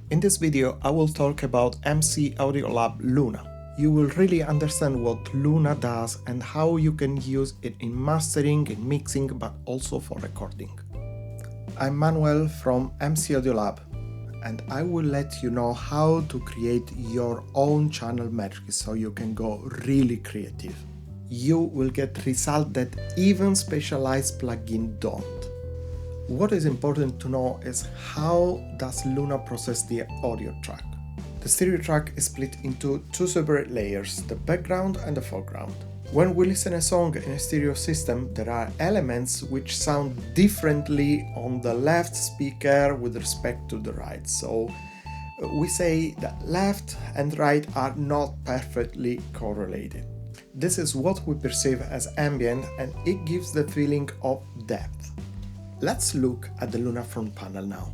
In this video, I will talk about MCAudioLab LUNA. You will really understand what LUNA does and how you can use it in mastering and mixing, but also for recording. I'm Manuel from MCAudioLab, and I will let you know how to create your own channel metrics so you can go really creative. You will get results that even specialized plugins don't. What is important to know is how does LUNA process the audio track. The stereo track is split into two separate layers, the background and the foreground. When we listen a song in a stereo system, there are elements which sound differently on the left speaker with respect to the right. So we say that left and right are not perfectly correlated. This is what we perceive as ambient, and it gives the feeling of depth. Let's look at the LUNA front panel now.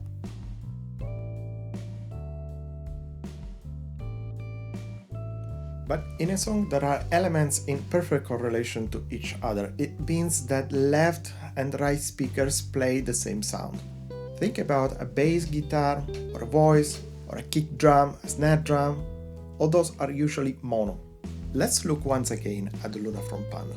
But in a song there are elements in perfect correlation to each other. It means that left and right speakers play the same sound. Think about a bass guitar, or a voice, or a kick drum, a snare drum. All those are usually mono. Let's look once again at the LUNA front panel.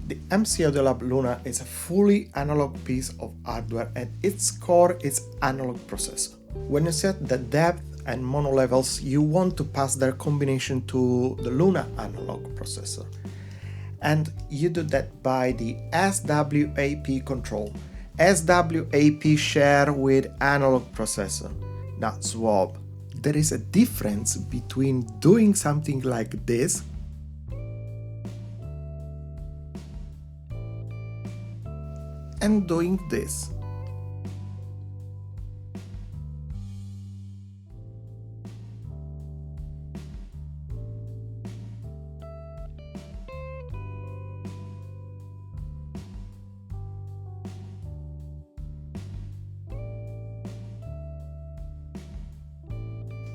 The MCAudioLab LUNA is a fully analog piece of hardware, and its core is analog processor. When you set the depth and mono levels, you want to pass their combination to the LUNA analog processor. And you do that by the SWAP control. SWAP share with analog processor, not swap. There is a difference between doing something like this and doing this.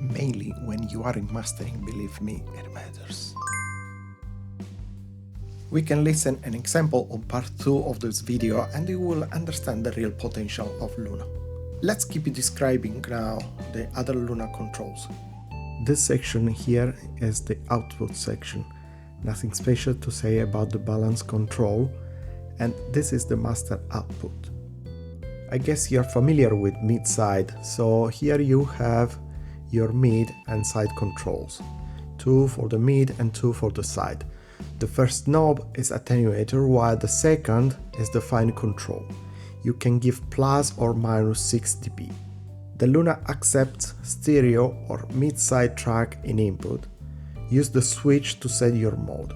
Mainly when you are in mastering, believe me, it matters. We can listen an example on part 2 of this video and you will understand the real potential of LUNA. Let's keep describing now the other LUNA controls. This section here is the output section. Nothing special to say about the balance control, and this is the master output. I guess you're familiar with mid-side, so here you have your mid and side controls. 2 for the mid and 2 for the side. The first knob is attenuator, while the second is the fine control. You can give plus or minus 6 dB. The LUNA accepts stereo or mid-side track in input. Use the switch to set your mode.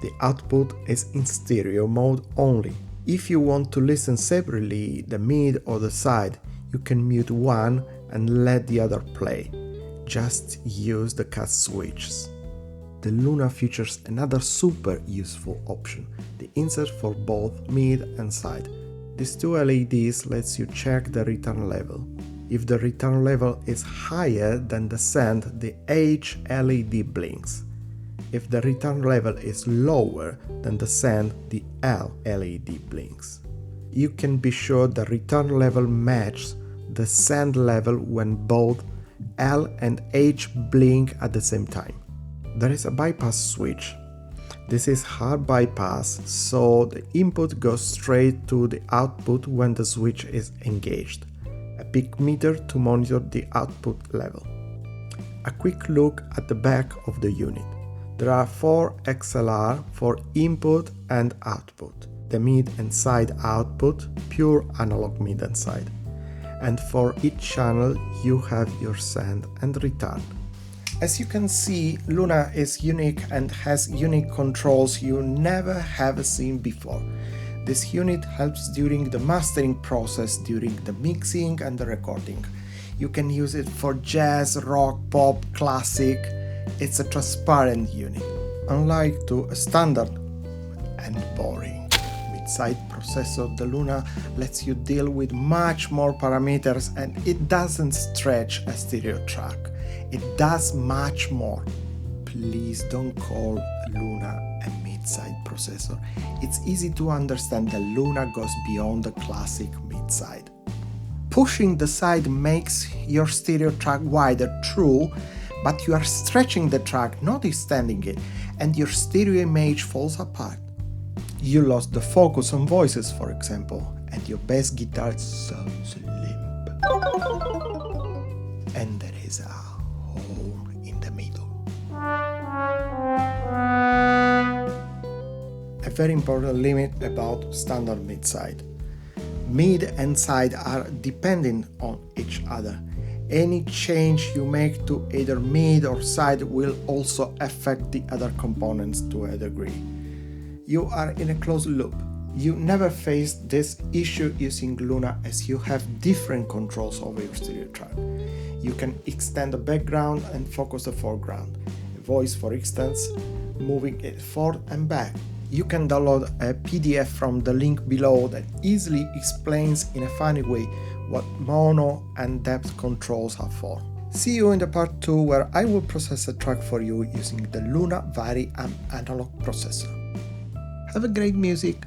The output is in stereo mode only. If you want to listen separately the mid or the side, you can mute one and let the other play. Just use the cut switches. The LUNA features another super useful option, the insert for both mid and side. These two LEDs lets you check the return level. If the return level is higher than the send, the H LED blinks. If the return level is lower than the send, the L LED blinks. You can be sure the return level matches the send level when both L and H blink at the same time. There is a bypass switch. This is hard bypass, so the input goes straight to the output when the switch is engaged. A peak meter to monitor the output level. A quick look at the back of the unit. There are 4 XLR for input and output. The mid and side output, pure analog mid and side. And for each channel you have your send and return. As you can see, LUNA is unique and has unique controls you never have seen before. This unit helps during the mastering process, during the mixing and the recording. You can use it for jazz, rock, pop, classic. It's a transparent unit, unlike to a standard and boring mid-side processor. The LUNA lets you deal with much more parameters, and it doesn't stretch a stereo track. It does much more. Please don't call LUNA a mid mid-side processor, it's easy to understand that LUNA goes beyond the classic mid-side. Pushing the side makes your stereo track wider, true, but you are stretching the track, not extending it, and your stereo image falls apart. You lost the focus on voices, for example, and your bass guitar sounds limp. And there is a hole in the middle. A very important limit about standard mid-side. Mid and side are dependent on each other. Any change you make to either mid or side will also affect the other components to a degree. You are in a closed loop. You never face this issue using LUNA as you have different controls over your stereo track. You can extend the background and focus the foreground. A voice, for instance, moving it forward and back. You can download a PDF from the link below that easily explains in a funny way what mono and depth controls are for. See you in the part 2 where I will process a track for you using the LUNA Vari-Amb analog processor. Have a great music!